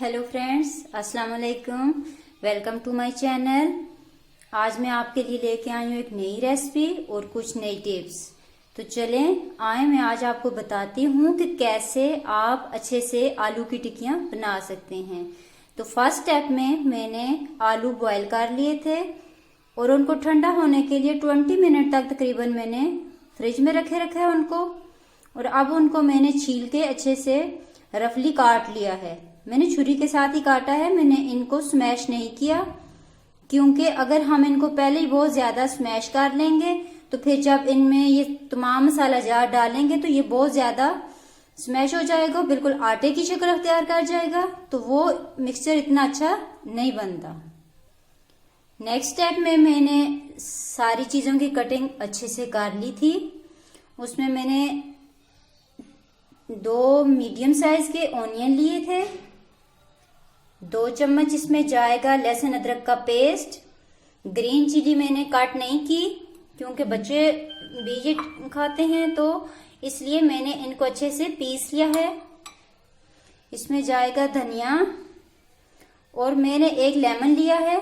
Hello friends, अस्सलाम वालेकुम। Welcome to my channel. आज मैं आपके लिए लेके आई हूँ एक नई रेसिपी और कुछ नई टिप्स। तो चलें आए, मैं आज आपको बताती हूँ कि कैसे आप अच्छे से आलू की टिक्कियाँ बना सकते हैं। तो फर्स्ट स्टेप में मैंने आलू बॉईल कर लिए थे और उनको ठंडा होने के लिए 20 मिनट तक तकरीबन मैंने फ्रिज में रखा है उनको। और अब उनको मैंने छील के अच्छे से रफली काट लिया है। मैंने छुरी के साथ ही काटा है, मैंने इनको स्मैश नहीं किया, क्योंकि अगर हम इनको पहले ही बहुत ज्यादा स्मैश कर लेंगे तो फिर जब इनमें ये तमाम मसाला जार डालेंगे तो ये बहुत ज्यादा स्मैश हो जाएगा, बिल्कुल आटे की शक्ल अख्तियार कर जाएगा, तो वो मिक्सचर इतना अच्छा नहीं बनता। नेक्स्ट स्टेप में मैंने सारी चीजों की कटिंग अच्छे से कर ली थी। उसमें मैंने 2 मीडियम साइज के ऑनियन लिए थे, 2 चम्मच इसमें जाएगा लहसुन अदरक का पेस्ट। ग्रीन चिली मैंने कट नहीं की क्योंकि बच्चे भी ये खाते हैं, तो इसलिए मैंने इनको अच्छे से पीस लिया है। इसमें जाएगा धनिया और मैंने एक लेमन लिया है।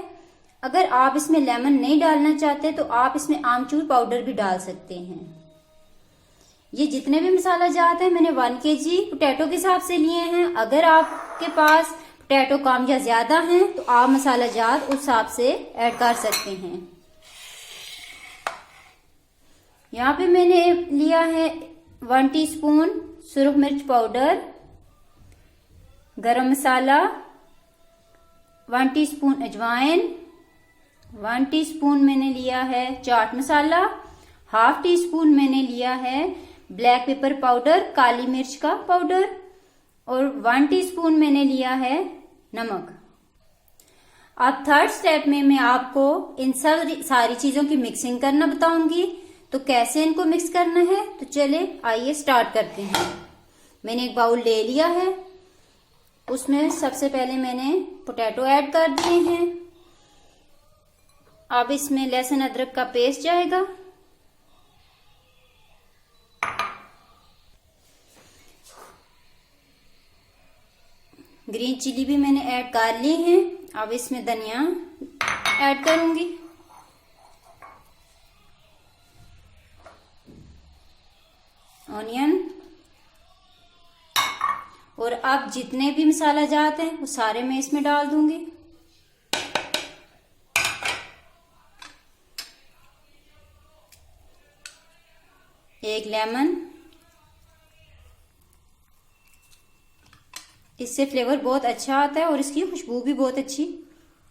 अगर आप इसमें लेमन नहीं डालना चाहते तो आप इसमें आमचूर पाउडर भी डाल सकते हैं। ये जितने भी मसाला जात है मैंने 1 kg पोटैटो के हिसाब से लिए हैं। अगर आपके पास पोटैटो कम या ज्यादा हैं तो आप मसाला जात उस हिसाब से ऐड कर सकते हैं। यहाँ पे मैंने लिया है 1 टीस्पून सुरख मिर्च पाउडर, गरम मसाला, 1 टीस्पून अजवाइन, 1 टीस्पून मैंने लिया है चाट मसाला, ½ टीस्पून मैंने लिया है ब्लैक पेपर पाउडर, काली मिर्च का पाउडर, और 1 टीस्पून मैंने लिया है नमक। अब थर्ड स्टेप में मैं आपको इन सारी चीजों की मिक्सिंग करना बताऊंगी। तो कैसे इनको मिक्स करना है, तो चले आइए स्टार्ट करते हैं। मैंने एक बाउल ले लिया है, उसमें सबसे पहले मैंने पोटैटो ऐड कर दिए हैं। अब इसमें लहसुन अदरक का पेस्ट जाएगा, ग्रीन चिली भी मैंने ऐड कर ली है। अब इसमें धनिया ऐड करूंगी, ऑनियन, और अब जितने भी मसाला जाते हैं वो सारे मैं इसमें डाल दूंगी। एक लेमन, इससे फ्लेवर बहुत अच्छा आता है और इसकी खुशबू भी बहुत अच्छी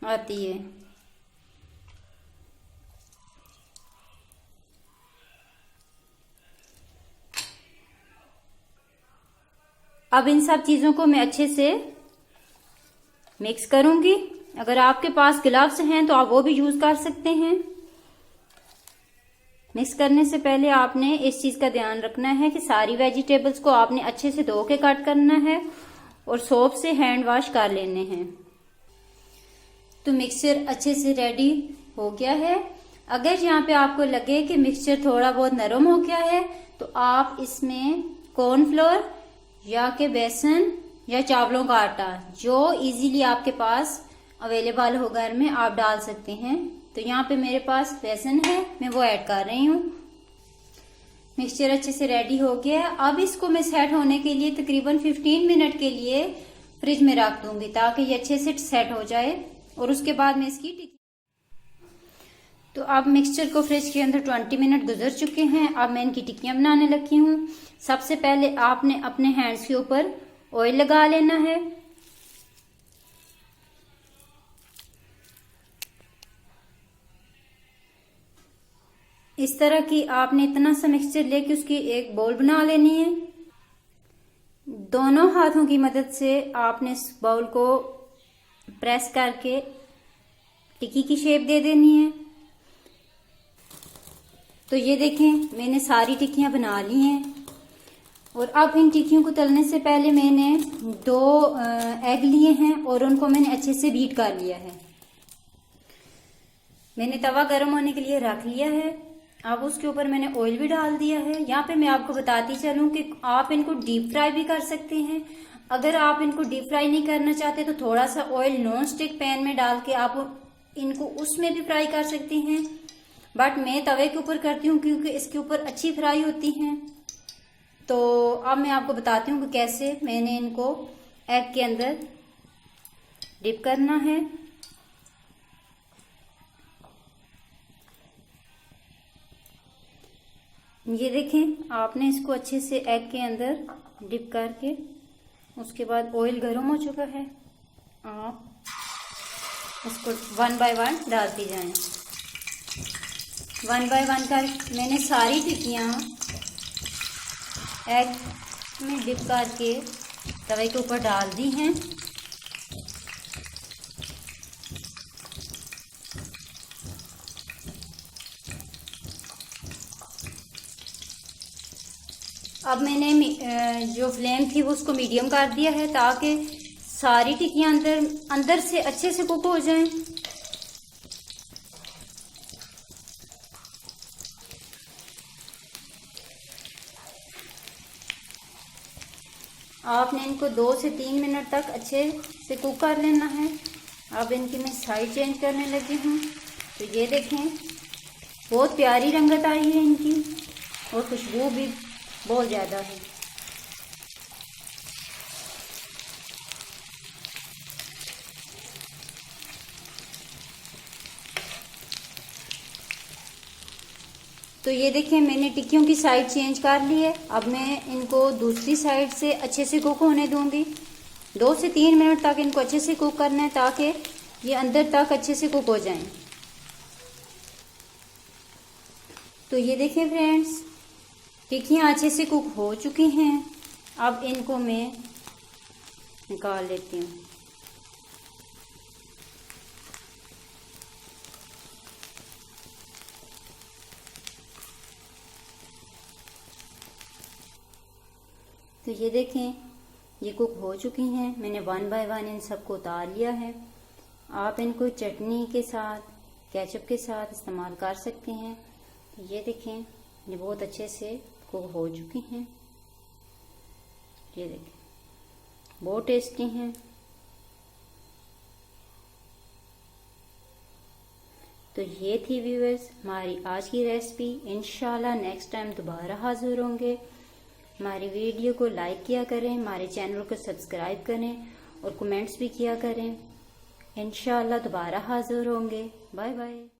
आती है। अब इन सब चीजों को मैं अच्छे से मिक्स करूंगी। अगर आपके पास ग्लव्स हैं तो आप वो भी यूज कर सकते हैं। मिक्स करने से पहले आपने इस चीज का ध्यान रखना है कि सारी वेजिटेबल्स को आपने अच्छे से धो के कट करना है और सोप से हैंड वॉश कर लेने हैं। तो मिक्सचर अच्छे से रेडी हो गया है। अगर यहाँ पे आपको लगे कि मिक्सचर थोड़ा बहुत नरम हो गया है तो आप इसमें कॉर्नफ्लोर या के बेसन या चावलों का आटा, जो इजीली आपके पास अवेलेबल हो घर में, आप डाल सकते हैं। तो यहाँ पे मेरे पास बेसन है, मैं वो ऐड कर रही हूँ। मिक्सचर अच्छे से रेडी हो गया है। अब इसको मैं सेट होने के लिए तकरीबन 15 मिनट के लिए फ्रिज में रख दूंगी ताकि ये अच्छे से सेट हो जाए, और उसके बाद मैं इसकी टिक्की। तो अब मिक्सचर को फ्रिज के अंदर 20 मिनट गुजर चुके हैं। अब मैं इनकी टिक्कियां बनाने लगी हूँ। सबसे पहले आपने अपने हैंड्स के ऊपर ऑयल लगा लेना है। इस तरह की आपने इतना सा मिक्सचर लेके उसकी एक बॉल बना लेनी है। दोनों हाथों की मदद से आपने इस बाउल को प्रेस करके टिक्की की शेप दे देनी है। तो ये देखें, मैंने सारी टिक्कियां बना ली हैं। और अब इन टिक्कियों को तलने से पहले मैंने 2 एग लिए हैं और उनको मैंने अच्छे से बीट कर लिया है। मैंने तवा गर्म होने के लिए रख लिया है। अब उसके ऊपर मैंने ऑयल भी डाल दिया है। यहाँ पे मैं आपको बताती चलूं कि आप इनको डीप फ्राई भी कर सकते हैं। अगर आप इनको डीप फ्राई नहीं करना चाहते तो थोड़ा सा ऑयल नॉन स्टिक पैन में डाल के आप इनको उसमें भी फ्राई कर सकती हैं, बट मैं तवे के ऊपर करती हूँ क्योंकि इसके ऊपर अच्छी फ्राई होती हैं। तो अब मैं आपको बताती हूँ कि कैसे मैंने इनको एग के अंदर डिप करना है। ये देखें, आपने इसको अच्छे से एग के अंदर डिप करके उसके बाद ऑयल गर्म हो चुका है, आप इसको 1 बाय 1 डालती जाएं। 1 बाय 1 कर मैंने सारी टिक्कियाँ एग में डिप करके तवे के ऊपर डाल दी हैं। अब मैंने जो फ्लेम थी वो उसको मीडियम कर दिया है ताकि सारी टिक्कियाँ अंदर से अच्छे से कुक हो जाएं। आपने इनको 2 से 3 मिनट तक अच्छे से कुक कर लेना है। अब इनकी मैं साइड चेंज करने लगी हूँ। तो ये देखें, बहुत प्यारी रंगत आई है इनकी और खुशबू भी बहुत ज़्यादा है। तो ये देखें, मैंने टिक्कियों की साइड चेंज कर ली है। अब मैं इनको दूसरी साइड से अच्छे से कुक होने दूंगी। 2 से 3 मिनट तक इनको अच्छे से कुक करना है ताकि ये अंदर तक अच्छे से कुक हो जाएं। तो ये देखें फ्रेंड्स, टिक्कियाँ अच्छे से कुक हो चुकी हैं। अब इनको मैं निकाल लेती हूँ। तो ये देखें, ये कुक हो चुकी हैं। मैंने 1 बाय 1 इन सबको उतार लिया है। आप इनको चटनी के साथ, केचप के साथ इस्तेमाल कर सकते हैं। तो ये देखें, ये बहुत अच्छे से कुक हो चुकी हैं। ये देखें, बहुत टेस्टी हैं। तो ये थी व्यूअर्स हमारी आज की रेसिपी। इंशाल्लाह नेक्स्ट टाइम दोबारा हाजिर होंगे। हमारी वीडियो को लाइक किया करें, हमारे चैनल को सब्सक्राइब करें और कमेंट्स भी किया करें। इंशाल्लाह दोबारा हाजिर होंगे। Bye bye.